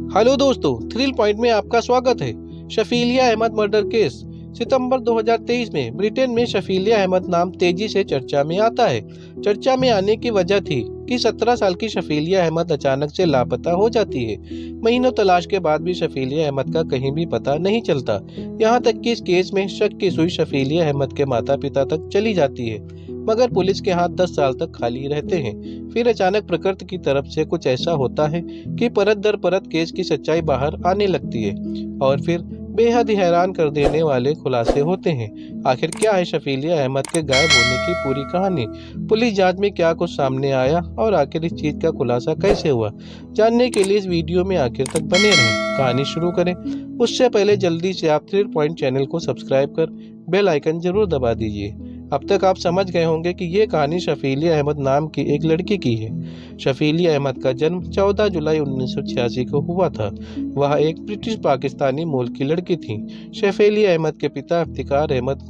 Hello दोस्तों, thrill point में आपका स्वागत है। शफीलिया अहमद मर्डर केस। सितंबर 2023 में ब्रिटेन में शफीलिया अहमद नाम तेजी से चर्चा में आता है। चर्चा में आने की वजह थी कि 17 साल की शफीलिया अहमद अचानक से लापता हो जाती है। महीनों तलाश के बाद भी शफीलिया अहमद का कहीं भी पता नहीं चलता। यहाँ तक कि इस केस में शक की सुई शफीलिया अहमद के माता पिता तक चली जाती है, मगर पुलिस के हाथ 10 साल तक खाली रहते हैं। फिर अचानक प्रकृति की तरफ से कुछ ऐसा होता है कि परत दर परत केस की सच्चाई बाहर आने लगती है और फिर बेहद ही हैरान कर देने वाले खुलासे होते हैं। आखिर क्या है शफीलिया अहमद के गायब होने की पूरी कहानी? पुलिस जांच में क्या कुछ सामने आया और आखिर इस चीज का खुलासा कैसे हुआ? जानने के लिए इस वीडियो में आखिर तक बने रहें। कहानी शुरू करें उससे पहले जल्दी से आप थ्रिल पॉइंट चैनल को सब्सक्राइब कर बेल आइकन जरूर दबा दीजिए। अब तक आप समझ गए होंगे कि ये कहानी शफीलिया अहमद नाम की एक लड़की की है। शफीलिया अहमद का जन्म 14 जुलाई 1986 को हुआ था। वह एक ब्रिटिश पाकिस्तानी मूल की लड़की थी। शफीलिया अहमद के पिता इफ्तिकार अहमद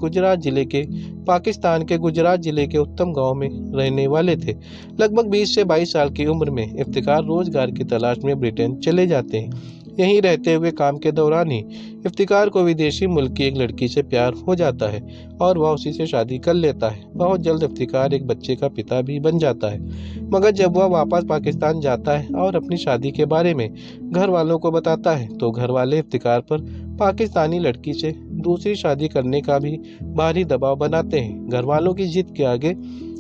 पाकिस्तान के गुजरात जिले के उत्तम गांव में रहने वाले थे। लगभग 20 से 22 साल की उम्र में इफ्तिकार रोजगार की तलाश में ब्रिटेन चले जाते हैं। यहीं रहते हुए काम के दौरान ही इफ्तिकार को विदेशी मुल्क की एक लड़की से प्यार हो जाता है और वह उसी से शादी कर लेता है। बहुत जल्द इफ्तिकार एक बच्चे का पिता भी बन जाता है, मगर जब वह वापस पाकिस्तान जाता है और अपनी शादी के बारे में घर वालों को बताता है तो घर वाले इफ्तिकार पर पाकिस्तानी लड़की से दूसरी शादी करने का भी भारी दबाव बनाते हैं। घर वालों की जिद के आगे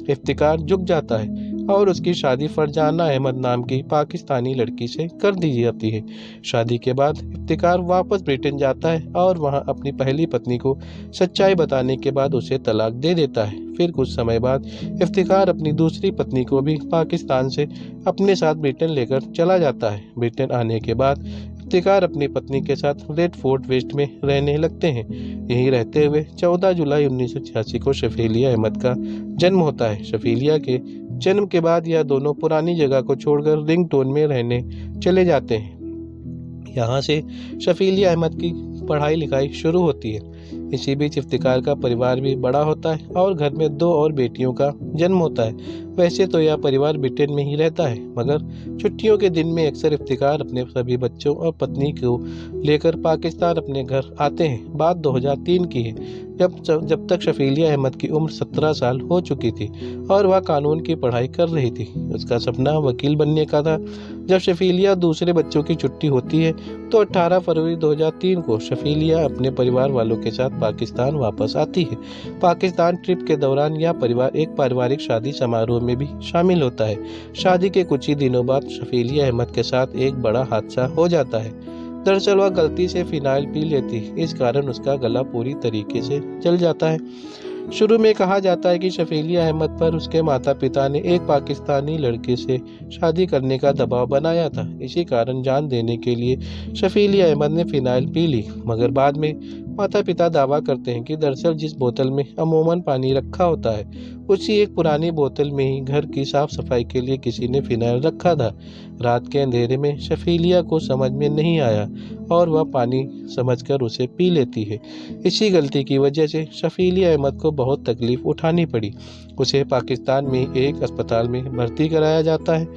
इफ्तिकार झुक जाता है और उसकी शादी फरजाना अहमद नाम की पाकिस्तानी लड़की से कर दी जाती है। शादी के बाद इफ्तिकार वापस ब्रिटेन जाता है और वहां अपनी पहली पत्नी को सच्चाई बताने के बाद उसे तलाक दे देता है। फिर कुछ समय बाद इफ्तिकार अपनी दूसरी पत्नी को भी पाकिस्तान से अपने साथ ब्रिटेन लेकर चला जाता है। ब्रिटेन आने के बाद इफ्तिकार अपनी पत्नी के साथ रेड फोर्ट वेस्ट में रहने लगते हैं। यहीं रहते हुए 14 जुलाई 1986 को शफीलिया अहमद का जन्म होता है। शफीलिया के जन्म के बाद यह दोनों पुरानी जगह को छोड़कर रिंगटोन में रहने चले जाते हैं। यहाँ से शफीलिया अहमद की पढ़ाई लिखाई शुरू होती है। इसी बीच इफ्तिकार का परिवार भी बड़ा होता है और घर में 2 और बेटियों का जन्म होता है। वैसे तो यह परिवार ब्रिटेन में ही रहता है, मगर छुट्टियों के दिन में अक्सर इफ्तिकार अपने सभी बच्चों और पत्नी को लेकर पाकिस्तान अपने घर आते हैं। बात 2003 की है, जब तक शफीलिया अहमद की उम्र 17 साल हो चुकी थी और वह कानून की पढ़ाई कर रही थी। उसका सपना वकील बनने का था। जब शफीलिया दूसरे बच्चों की छुट्टी होती है तो 18 फरवरी 2003 को शफीलिया अपने परिवार वालों के साथ पाकिस्तान वापस आती है। पाकिस्तान ट्रिप के दौरान यह परिवार एक पारिवारिक शादी समारोह में भी शामिल होता है। शादी के कुछ ही दिनों बाद शफीलिया अहमद के साथ एक बड़ा हादसा हो जाता है। दरअसल वह गलती से फिनाइल पी लेती, इस कारण उसका गला पूरी तरीके से जल जाता है। शुरू में कहा जाता है कि शफीलिया अहमद पर उसके माता पिता ने एक पाकिस्तानी लड़के से शादी करने का दबाव बनाया था। इसी कारण जान देने के लिए शफीलिया अहमद ने फिनाइल पी ली, मगर बाद में माता पिता दावा करते हैं कि दरअसल जिस बोतल में अमूमन पानी रखा होता है उसी एक पुरानी बोतल में ही घर की साफ सफाई के लिए किसी ने फिनाइल रखा था। रात के अंधेरे में शफीलिया को समझ में नहीं आया और वह पानी समझकर उसे पी लेती है। इसी गलती की वजह से शफीलिया अहमद को बहुत तकलीफ उठानी पड़ी। उसे पाकिस्तान में एक अस्पताल में भर्ती कराया जाता है।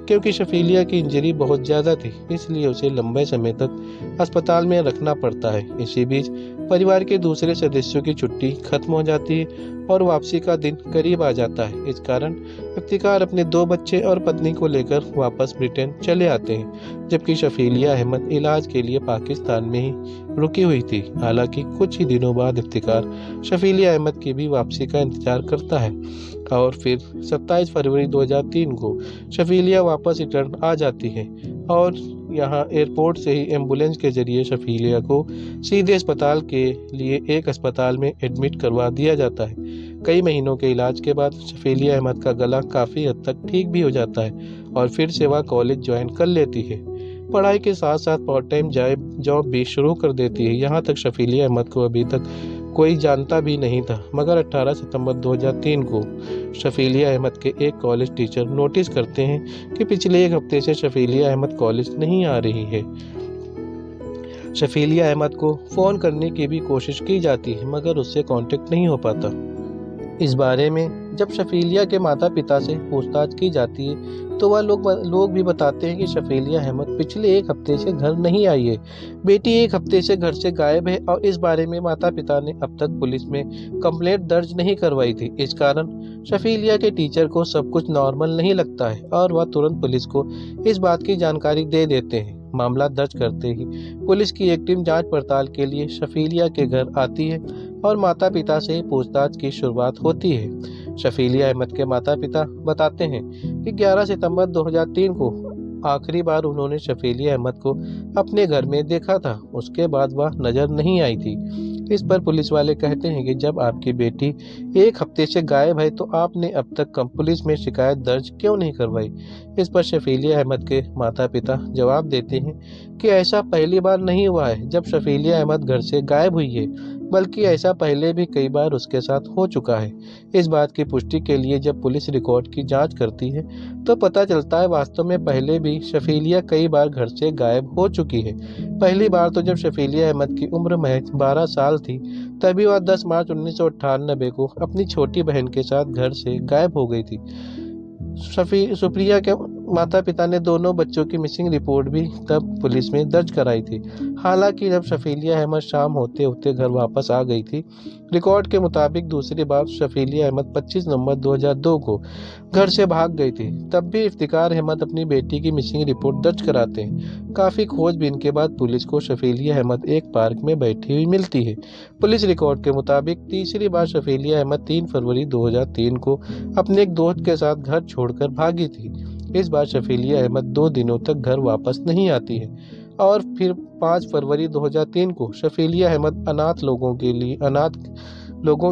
क्योंकि शफीलिया की इंजरी बहुत ज़्यादा थी, इसलिए उसे लंबे समय तक अस्पताल में रखना पड़ता है। इसी बीच परिवार के दूसरे सदस्यों की छुट्टी खत्म हो जाती है और वापसी का दिन करीब आ जाता है। इस कारण इफ्तिकार अपने 2 बच्चे और पत्नी को लेकर वापस ब्रिटेन चले आते हैं, जबकि शफीलिया अहमद इलाज के लिए पाकिस्तान में ही रुकी हुई थी। हालांकि कुछ ही दिनों बाद इफ्तिकार शफीलिया अहमद की भी वापसी का इंतजार करता है और फिर 27 फरवरी 2003 को शफीलिया वापस रिटर्न आ जाती है और यहाँ एयरपोर्ट से ही एम्बुलेंस के जरिए शफीलिया को सीधे अस्पताल के लिए एक अस्पताल में एडमिट करवा दिया जाता है। कई महीनों के इलाज के बाद शफीलिया अहमद का गला काफ़ी हद तक ठीक भी हो जाता है और फिर से वह कॉलेज ज्वाइन कर लेती है। पढ़ाई के साथ साथ पार्ट टाइम जॉब भी शुरू कर देती है। यहाँ तक शफीलिया अहमद को अभी तक कोई जानता भी नहीं था, मगर 18 सितंबर 2003 को शफीलिया अहमद के एक कॉलेज टीचर नोटिस करते हैं कि पिछले 1 हफ्ते से शफीलिया अहमद कॉलेज नहीं आ रही है। शफीलिया अहमद को फ़ोन करने की भी कोशिश की जाती है, मगर उससे कांटेक्ट नहीं हो पाता। इस बारे में जब शफीलिया के माता पिता से पूछताछ की जाती है तो वह लोग भी बताते हैं कि शफीलिया अहमद पिछले 1 हफ्ते से घर नहीं आई है। बेटी 1 हफ्ते से घर से गायब है और इस बारे में माता पिता ने अब तक पुलिस में कंप्लेंट दर्ज नहीं करवाई थी। इस कारण शफीलिया के टीचर को सब कुछ नॉर्मल नहीं लगता है और वह तुरंत पुलिस को इस बात की जानकारी दे देते हैं। मामला दर्ज करते ही पुलिस की एक टीम जांच पड़ताल के लिए शफीलिया के घर आती है और माता पिता से पूछताछ की शुरुआत होती है। शफीलिया अहमद के माता पिता बताते हैं कि 11 सितंबर 2003 को आखिरी बार उन्होंने शफीलिया अहमद को अपने घर में देखा था। उसके बाद वह नजर नहीं आई थी। इस पर पुलिस वाले कहते हैं कि जब आपकी बेटी 1 हफ्ते से गायब है तो आपने अब तक पुलिस में शिकायत दर्ज क्यों नहीं करवाई। इस पर शफीलिया अहमद के माता पिता जवाब देते हैं कि ऐसा पहली बार नहीं हुआ है जब शफीलिया अहमद घर से गायब हुई है, बल्कि ऐसा पहले भी कई बार उसके साथ हो चुका है। इस बात की पुष्टि के लिए जब पुलिस रिकॉर्ड की जांच करती है तो पता चलता है वास्तव में पहले भी शफीलिया कई बार घर से गायब हो चुकी है। पहली बार तो जब शफीलिया अहमद की उम्र महज 12 साल थी, तभी वह 10 मार्च 1998 को अपनी छोटी बहन के साथ घर से गायब हो गई थी। सुप्रिया के माता पिता ने दोनों बच्चों की मिसिंग रिपोर्ट भी तब पुलिस में दर्ज कराई थी। हालांकि जब शफीलिया अहमद शाम होते होते घर वापस आ गई थी, रिकॉर्ड के मुताबिक दूसरी बार शफीलिया अहमद 25 नवंबर 2002 को घर से भाग गई थी। तब भी इफ्तिकार अहमद अपनी बेटी की मिसिंग रिपोर्ट दर्ज कराते हैं। काफ़ी खोजबीन के बाद पुलिस को शफीलिया अहमद एक पार्क में बैठी हुई मिलती है। पुलिस रिकॉर्ड के मुताबिक तीसरी बार शफीलिया अहमद 3 फरवरी 2003 को अपने एक दोस्त के साथ घर छोड़कर भागी थी। इस बार शफीलिया अहमद 2 दिनों तक घर वापस नहीं आती है और फिर 5 फरवरी 2003 को शफीलिया अहमद अनाथ लोगों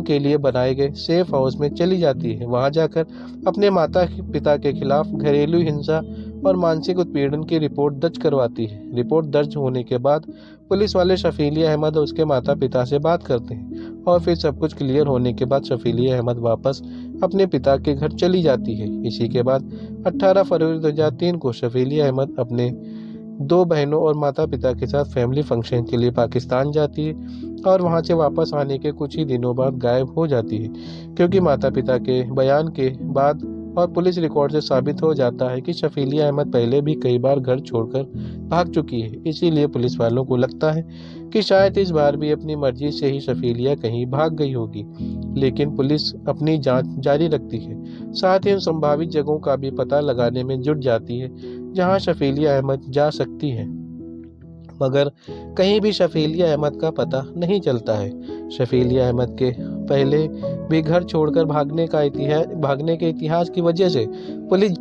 के लिए बनाए गए सेफ हाउस में चली जाती है। वहां जाकर अपने माता पिता के खिलाफ घरेलू हिंसा और मानसिक उत्पीड़न की रिपोर्ट दर्ज करवाती है। रिपोर्ट दर्ज होने के बाद पुलिस वाले शफीलिया अहमद और उसके माता पिता से बात करते हैं और फिर सब कुछ क्लियर होने के बाद शफीलिया अहमद वापस अपने पिता के घर चली जाती है। इसी के बाद 18 फरवरी 2003 को शफीलिया अहमद अपने 2 बहनों और माता पिता के साथ फैमिली फंक्शन के लिए पाकिस्तान जाती है और वहां से वापस आने के कुछ ही दिनों बाद गायब हो जाती है, क्योंकि माता पिता के बयान के बाद और पुलिस रिकॉर्ड से साबित हो जाता है कि शफीलिया अहमद पहले भी कई बार घर छोड़कर भाग चुकी है। इसीलिए पुलिस वालों को लगता है कि शायद इस बार भी अपनी मर्जी से ही शफीलिया कहीं भाग गई होगी, लेकिन पुलिस अपनी जांच जारी रखती है। साथ ही उन संभावित जगहों का भी पता लगाने में जुट जाती है जहां शफीलिया अहमद जा सकती है, मगर कहीं भी शफीलिया अहमद का पता नहीं चलता है। शफीलिया अहमद के पहले भी घर छोड़कर भागने के इतिहास की वजह से पुलिस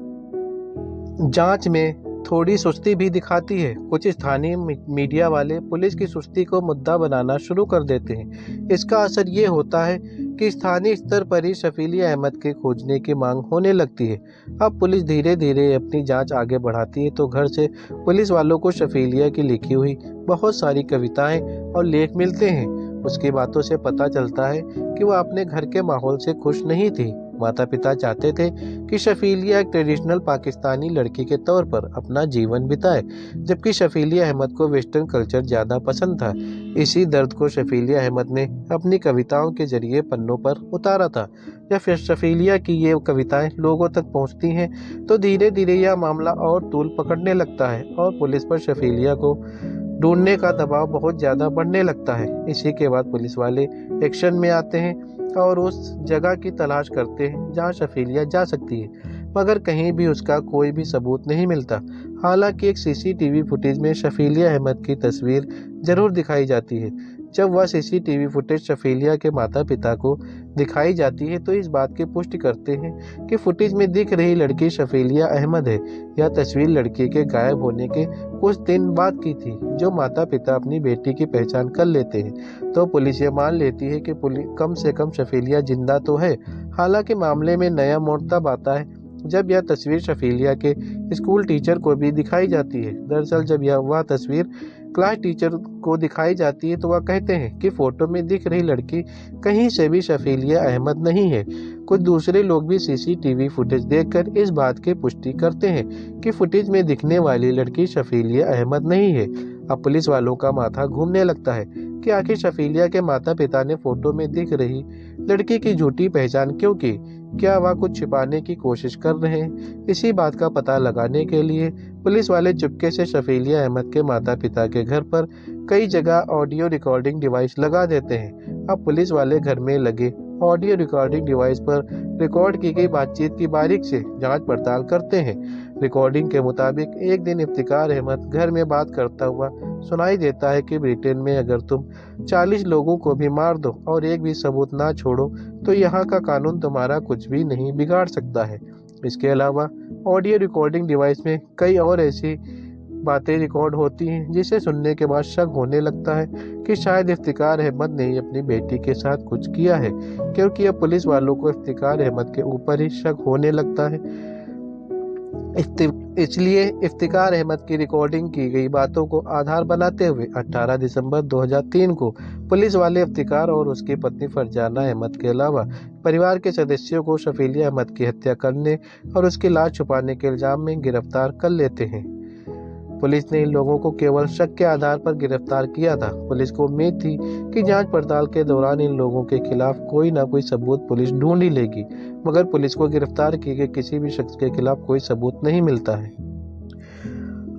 जांच में थोड़ी सुस्ती भी दिखाती है। कुछ स्थानीय मीडिया वाले पुलिस की सुस्ती को मुद्दा बनाना शुरू कर देते हैं। इसका असर ये होता है कि स्थानीय स्तर पर ही शफीलिया अहमद के खोजने की मांग होने लगती है। अब पुलिस धीरे धीरे अपनी जांच आगे बढ़ाती है तो घर से पुलिस वालों को शफीलिया की लिखी हुई बहुत सारी कविताएं और लेख मिलते हैं। उसकी बातों से पता चलता है कि वह अपने घर के माहौल से खुश नहीं थी। माता पिता चाहते थे कि शफीलिया एक ट्रेडिशनल पाकिस्तानी लड़की के तौर पर अपना जीवन बिताए, जबकि शफीलिया अहमद को वेस्टर्न कल्चर ज़्यादा पसंद था। इसी दर्द को शफीलिया अहमद ने अपनी कविताओं के जरिए पन्नों पर उतारा था। जब शफीलिया की ये कविताएं लोगों तक पहुंचती हैं तो धीरे धीरे यह मामला और तूल पकड़ने लगता है और पुलिस पर शफीलिया को ढूंढने का दबाव बहुत ज़्यादा बढ़ने लगता है। इसी के बाद पुलिस वाले एक्शन में आते हैं और उस जगह की तलाश करते हैं जहां शफीलिया जा सकती है, मगर कहीं भी उसका कोई भी सबूत नहीं मिलता। हालांकि एक सीसीटीवी फुटेज में शफीलिया अहमद की तस्वीर जरूर दिखाई जाती है। जब वह सीसीटीवी फुटेज शफीलिया के माता पिता को दिखाई जाती है तो इस बात की पुष्टि करते हैं कि फुटेज में दिख रही लड़की शफीलिया अहमद है। यह तस्वीर लड़की के गायब होने के कुछ दिन बाद की थी। जो माता पिता अपनी बेटी की पहचान कर लेते हैं तो पुलिस ये मान लेती है कि कम से कम शफीलिया जिंदा तो है। हालांकि मामले में नया मोड़ तब आता है जब यह तस्वीर शफीलिया के स्कूल टीचर को भी दिखाई जाती है। दरअसल जब वह तस्वीर क्लास टीचर को दिखाई जाती है तो वह कहते हैं कि फोटो में दिख रही लड़की कहीं से भी शफीलिया अहमद नहीं है। कुछ दूसरे लोग भी सीसीटीवी फुटेज देखकर इस बात की पुष्टि करते हैं कि फुटेज में दिखने वाली लड़की शफीलिया अहमद नहीं है। अब पुलिस वालों का माथा घूमने लगता है कि आखिर शफीलिया के माता पिता ने फोटो में दिख रही लड़की की झूठी पहचान क्यों की? क्या वह कुछ छिपाने की कोशिश कर रहे हैं? इसी बात का पता लगाने के लिए पुलिस वाले चुपके से शफीलिया अहमद के माता पिता के घर पर कई जगह ऑडियो रिकॉर्डिंग डिवाइस लगा देते हैं। अब पुलिस वाले घर में लगे ऑडियो रिकॉर्डिंग डिवाइस पर रिकॉर्ड की गई बातचीत की बारीक से जांच पड़ताल करते हैं। रिकॉर्डिंग के मुताबिक एक दिन इफ्तिकार अहमद घर में बात करता हुआ सुनाई देता है कि ब्रिटेन में अगर तुम 40 लोगों को भी मार दो और एक भी सबूत ना छोड़ो तो यहाँ का कानून तुम्हारा कुछ भी नहीं बिगाड़ सकता है। इसके अलावा ऑडियो रिकॉर्डिंग डिवाइस में कई और ऐसी बातें रिकॉर्ड होती हैं जिसे सुनने के बाद शक होने लगता है कि शायद इफ्तिकार अहमद ने ही अपनी बेटी के साथ कुछ किया है, क्योंकि अब पुलिस वालों को इफ्तिकार अहमद के ऊपर ही शक होने लगता है। इसलिए इफ्तिकार अहमद की रिकॉर्डिंग की गई बातों को आधार बनाते हुए 18 दिसंबर 2003 को पुलिस वाले इफ्तिकार और उसकी पत्नी फरजाना अहमद के अलावा परिवार के सदस्यों को शफीलिया अहमद की हत्या करने और उसकी लाश छुपाने के इल्जाम में गिरफ्तार कर लेते हैं। पुलिस ने इन लोगों को केवल शक के आधार पर गिरफ्तार किया था। पुलिस को उम्मीद थी कि जांच पड़ताल के दौरान इन लोगों के खिलाफ कोई ना कोई सबूत पुलिस ढूंढ ही लेगी, मगर पुलिस को गिरफ्तार किए गए किसी भी शख्स के खिलाफ कोई सबूत नहीं मिलता है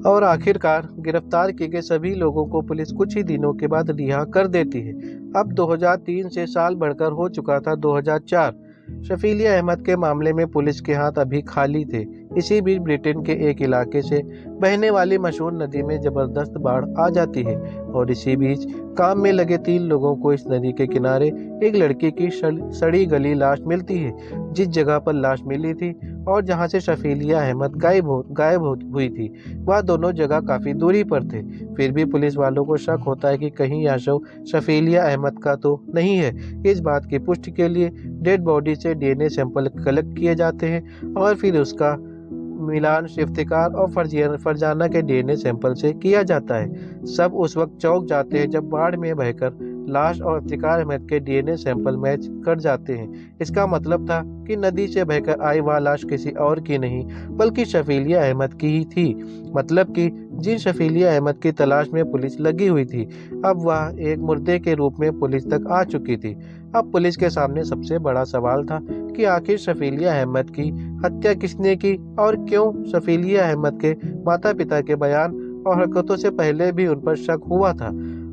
और आखिरकार गिरफ्तार किए गए सभी लोगों को पुलिस कुछ ही दिनों के बाद रिहा कर देती है। अब 2003 से साल बढ़कर हो चुका था 2004। शफीलिया अहमद के मामले में पुलिस के हाथ अभी खाली थे। इसी बीच ब्रिटेन के एक इलाके से बहने वाली मशहूर नदी में जबरदस्त बाढ़ आ जाती है और इसी बीच काम में लगे 3 लोगों को इस नदी के किनारे एक लड़की की सड़ी गली लाश मिलती है। जिस जगह पर लाश मिली थी और जहां से शफीलिया अहमद गायब हुई थी, वह दोनों जगह काफी दूरी पर थे। फिर भी पुलिस वालों को शक होता है कि कहीं यह शव शफीलिया अहमद का तो नहीं है। इस बात की पुष्टि के लिए डेड बॉडी से डीएनए सैंपल कलेक्ट किए जाते हैं और फिर उसका मिलान इफ्तिकार और फरजाना के डीएनए सैंपल से किया जाता है। सब उस वक्त चौंक जाते हैं जब बाढ़ में बहकर लाश और इफ्तिकार अहमद के डीएनए सैंपल मैच कर जाते हैं। इसका मतलब था कि नदी से बहकर आई वह लाश किसी और की नहीं बल्कि शफीलिया अहमद की ही थी। मतलब कि जिन शफीलिया अहमद की तलाश में पुलिस लगी हुई थी, अब वह एक मुर्दे के रूप में पुलिस तक आ चुकी थी। अब पुलिस के सामने सबसे बड़ा सवाल था कि आखिर शफीलिया अहमद की हत्या किसने की और क्यों। शफीलिया अहमद के माता पिता के बयान और हरकतों से पहले भी उन पर शक हुआ था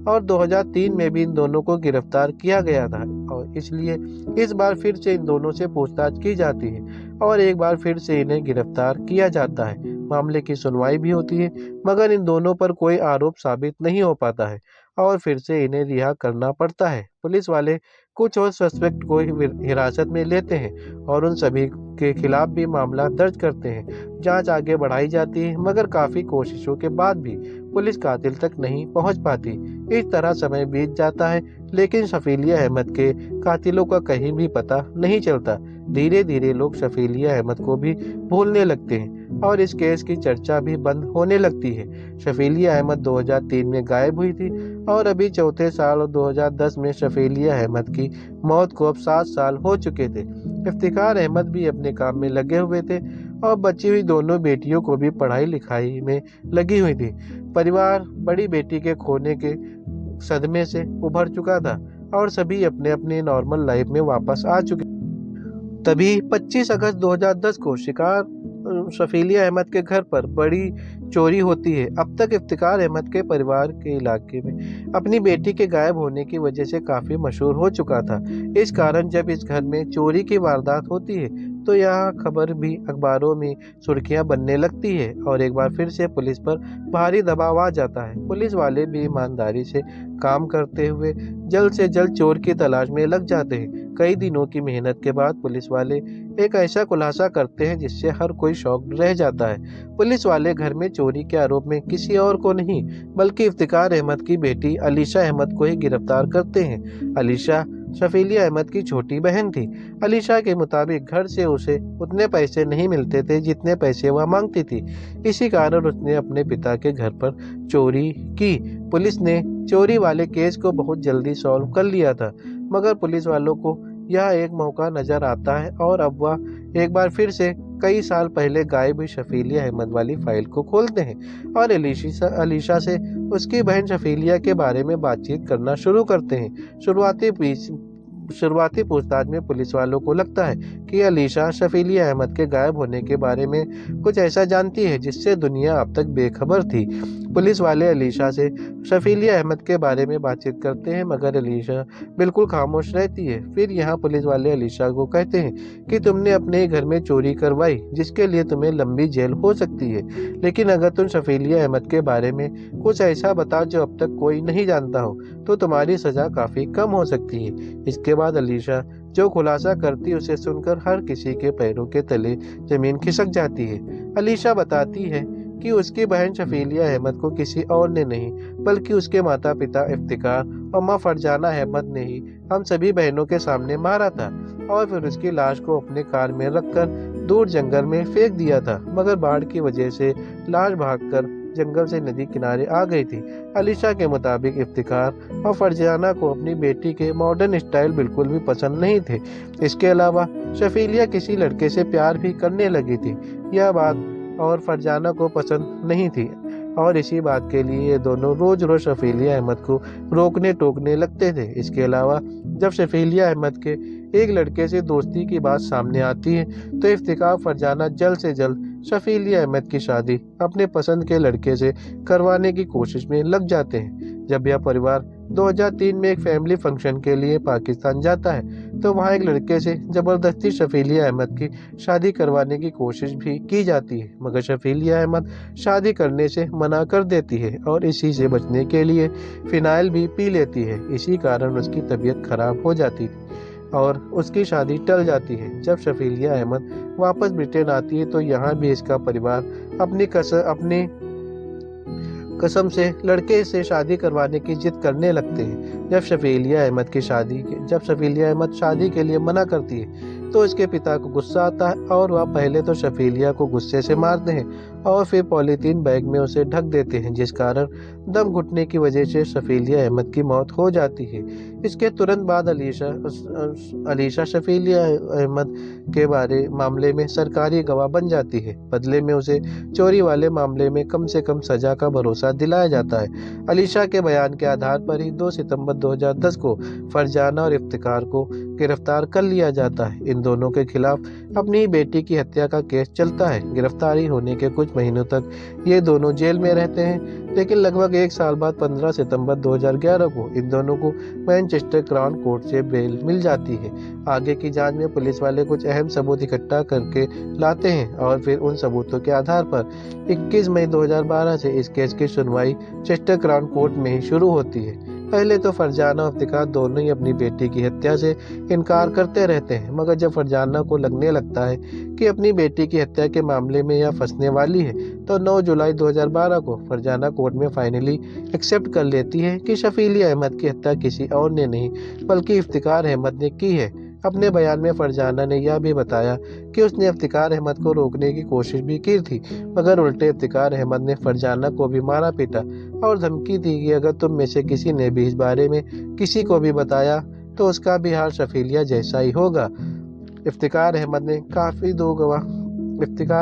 और 2003 में भी इन दोनों को गिरफ्तार किया गया था और इसलिए इस बार फिर से इन दोनों से पूछताछ की जाती है और एक बार फिर से इन्हें गिरफ्तार किया जाता है। मामले की सुनवाई भी होती है, मगर इन दोनों पर कोई आरोप साबित नहीं हो पाता है और फिर से इन्हें रिहा करना पड़ता है। पुलिस वाले कुछ और सस्पेक्ट को हिरासत में लेते हैं और उन सभी के खिलाफ भी मामला दर्ज करते हैं। जांच आगे बढ़ाई जाती है, मगर काफी कोशिशों के बाद भी पुलिस कातिल तक नहीं पहुंच पाती। इस तरह समय बीत जाता है, लेकिन शफीलिया अहमद के कातिलों का कहीं भी पता नहीं चलता। धीरे धीरे लोग शफीलिया अहमद को भी भूलने लगते हैं और इस केस की चर्चा भी बंद होने लगती है। शफीलिया अहमद 2003 में गायब हुई थी और अभी चौथे साल 2010 में शफीलिया अहमद की मौत को अब 7 साल हो चुके थे। इफ्तिकार अहमद भी अपने काम में लगे हुए थे और बची हुई दोनों बेटियों को भी पढ़ाई लिखाई में लगी हुई थी। परिवार बड़ी बेटी के खोने के सदमे से उभर चुका था और सभी अपने अपने नॉर्मल लाइफ में वापस आ चुके। तभी 25 अगस्त 2010 को शफीलिया अहमद के घर पर बड़ी चोरी होती है। अब तक इफ्तिकार अहमद के परिवार के इलाके में अपनी बेटी के गायब होने की वजह से काफी मशहूर हो चुका था। इस कारण जब इस घर में चोरी की वारदात होती है तो यह खबर भी अखबारों में सुर्खियां बनने लगती है और एक बार फिर से पुलिस पर भारी दबाव आ जाता है। पुलिस वाले भी ईमानदारी से काम करते हुए जल्द से जल्द चोर की तलाश में लग जाते हैं। कई दिनों की मेहनत के बाद पुलिस वाले एक ऐसा खुलासा करते हैं जिससे हर कोई शॉक्ड रह जाता है। पुलिस वाले घर में चोरी के आरोप में किसी और को नहीं बल्कि इफ्तिकार अहमद की बेटी अलीशा अहमद को ही गिरफ्तार करते हैं। अलीशा शफीलिया अहमद की छोटी बहन थी। अलीशा के मुताबिक घर से उसे उतने पैसे नहीं मिलते थे जितने पैसे वह मांगती थी। इसी कारण उसने अपने पिता के घर पर चोरी की। पुलिस ने चोरी वाले केस को बहुत जल्दी सॉल्व कर लिया था, मगर पुलिस वालों को यह एक मौका नजर आता है और अब वह एक बार फिर से कई साल पहले गायब हुई शफीलिया अहमद वाली फाइल को खोलते हैं और अलीशा से उसकी बहन शफीलिया के बारे में बातचीत करना शुरू करते हैं। शुरुआती शुरुआती पूछताछ में पुलिस वालों को लगता है कि अलीशा शफीलिया अहमद के गायब होने के बारे में कुछ ऐसा जानती है जिससे दुनिया अब तक बेखबर थी। पुलिस वाले अलीशा से शफीलिया अहमद के बारे में बातचीत करते हैं, मगर अलीशा बिल्कुल खामोश रहती है। फिर यहाँ पुलिस वाले अलीशा को कहते हैं कि तुमने अपने ही घर में चोरी करवाई, जिसके लिए तुम्हें लंबी जेल हो सकती है, लेकिन अगर तुम शफीलिया अहमद के बारे में कुछ ऐसा बताओ जो अब तक कोई नहीं जानता हो, तो तुम्हारी सजा काफ़ी कम हो सकती है। इसके बाद अलीशा जो खुलासा करती है उसे सुनकर हर किसी के पैरों के तले जमीन खिसक जाती है। अलीशा बताती है कि उसकी बहन शफीलिया अहमद को किसी और ने नहीं, बल्कि उसके माता पिता इफ्तिकार और माँ फरजाना अहमद ने ही हम सभी बहनों के सामने मारा था और फिर उसकी लाश को अपने कार में रखकर दूर जंगल में फेंक दिया था, मगर बाढ़ की वजह से लाश भागकर जंगल से नदी किनारे आ गई थी। अलीशा के मुताबिक इफ्तिकार और फरजाना को अपनी बेटी के मॉडर्न स्टाइल बिल्कुल भी पसंद नहीं थे। इसके अलावा शफीलिया किसी लड़के से प्यार भी करने लगी थी, यह बात और फरजाना को पसंद नहीं थी, और इसी बात के लिए ये दोनों रोज रोज शफीलिया अहमद को रोकने टोकने लगते थे। इसके अलावा जब शफीलिया अहमद के एक लड़के से दोस्ती की बात सामने आती है तो इफ्तिकार फरजाना जल्द से जल्द शफीलिया अहमद की शादी अपने पसंद के लड़के से करवाने की कोशिश में लग जाते हैं। जब यह परिवार 2003 में एक फैमिली फंक्शन के लिए पाकिस्तान जाता है तो वहाँ एक लड़के से जबरदस्ती शफीलिया अहमद की शादी करवाने की कोशिश भी की जाती है, मगर शफीलिया अहमद शादी करने से मना कर देती है और इसी से बचने के लिए फिनाइल भी पी लेती है। इसी कारण उसकी तबीयत खराब हो जाती थी और उसकी शादी टल जाती है। जब शफीलिया अहमद वापस ब्रिटेन आती है तो यहाँ भी इसका परिवार अपनी कसम से लड़के से शादी करवाने की जिद करने लगते हैं। जब शफीलिया अहमद शादी के लिए मना करती है तो इसके पिता को गुस्सा आता है और वह पहले तो शफीलिया को गुस्से से मारते हैं और फिर पॉलीथीन बैग में उसे ढक देते हैं, जिस कारण दम घुटने की वजह से शफीलिया अहमद की मौत हो जाती है। इसके तुरंत बाद अलीशा शफीलिया अहमद के मामले में सरकारी गवाह बन जाती है। बदले में उसे चोरी वाले मामले में कम से कम सजा का भरोसा दिलाया जाता है। अलीशा के बयान के आधार पर ही 2 सितंबर 2010 को फरजाना और इफ्तिकार को गिरफ्तार कर लिया जाता है। इन दोनों के खिलाफ अपनी बेटी की हत्या का केस चलता है। गिरफ्तारी होने के कुछ महीनों तक ये दोनों जेल में रहते हैं, लेकिन लगभग 1 साल बाद 15 सितंबर 2011 को इन दोनों को मैनचेस्टर क्राउन कोर्ट से बेल मिल जाती है। आगे की जांच में पुलिस वाले कुछ अहम सबूत इकट्ठा करके लाते हैं और फिर उन सबूतों के आधार पर 21 मई 2012 से इस केस की सुनवाई चेस्टर क्राउन कोर्ट में ही शुरू होती है। पहले तो फरजाना और इफ्तिकार दोनों ही अपनी बेटी की हत्या से इनकार करते रहते हैं, मगर जब फरजाना को लगने लगता है कि अपनी बेटी की हत्या के मामले में यह फंसने वाली है तो 9 जुलाई 2012 को फरजाना कोर्ट में फाइनली एक्सेप्ट कर लेती है कि शफीलिया अहमद की हत्या किसी और ने नहीं बल्कि इफ्तिकार अहमद ने की है। अपने बयान में फरजाना ने यह भी बताया कि उसने इफ्तिकार अहमद को रोकने की कोशिश भी की थी, मगर उल्टे इफ्तिकार अहमद ने फरजाना को भी मारा पीटा और धमकी दी कि अगर तुम में से किसी ने भी इस बारे में किसी को भी बताया तो उसका भी हाल शफीलिया जैसा ही होगा। इफ्तिकार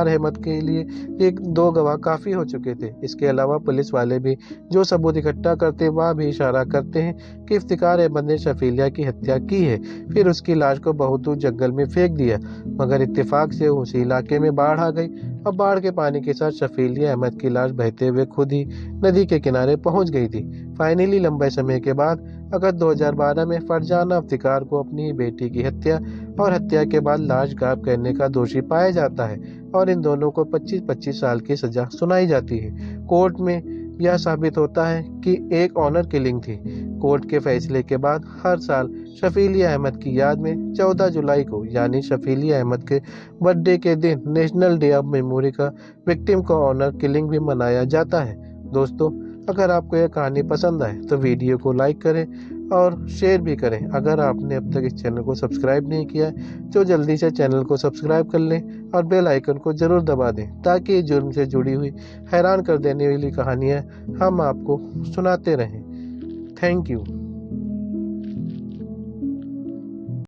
अहमद के लिए 2 गवाह काफ़ी हो चुके थे। इसके अलावा पुलिस वाले भी जो सबूत इकट्ठा करते वह भी इशारा करते हैं कि इफ्तिकार अहमद ने शफीलिया की हत्या की है, फिर उसकी लाश को बहुत दूर जंगल में फेंक दिया, मगर इत्तेफाक से उस इलाके में बाढ़ आ गई और बाढ़ के पानी के साथ शफीलिया अहमद की लाश बहते हुए खुद ही नदी के किनारे पहुंच गई थी। फाइनली लंबे समय के बाद अगस्त 2012 में फरजाना इफ्तिकार को अपनी बेटी की हत्या और हत्या के बाद लाश गायब करने का दोषी पाया जाता है और इन दोनों को 25-25 साल की सजा सुनाई जाती है। कोर्ट में यह साबित होता है कि एक ऑनर किलिंग थी। कोर्ट के फैसले के बाद हर साल शफीलिया अहमद की याद में 14 जुलाई को यानी शफीलिया अहमद के बर्थडे के दिन नेशनल डे ऑफ मेमोरी का विक्टिम को ऑनर किलिंग भी मनाया जाता है। दोस्तों, अगर आपको यह कहानी पसंद आए तो वीडियो को लाइक करें और शेयर भी करें। अगर आपने अब तक इस चैनल को सब्सक्राइब नहीं किया है तो जल्दी से चैनल को सब्सक्राइब कर लें और बेल आइकन को ज़रूर दबा दें ताकि जुर्म से जुड़ी हुई हैरान कर देने वाली कहानियाँ हम आपको सुनाते रहें। Thank you.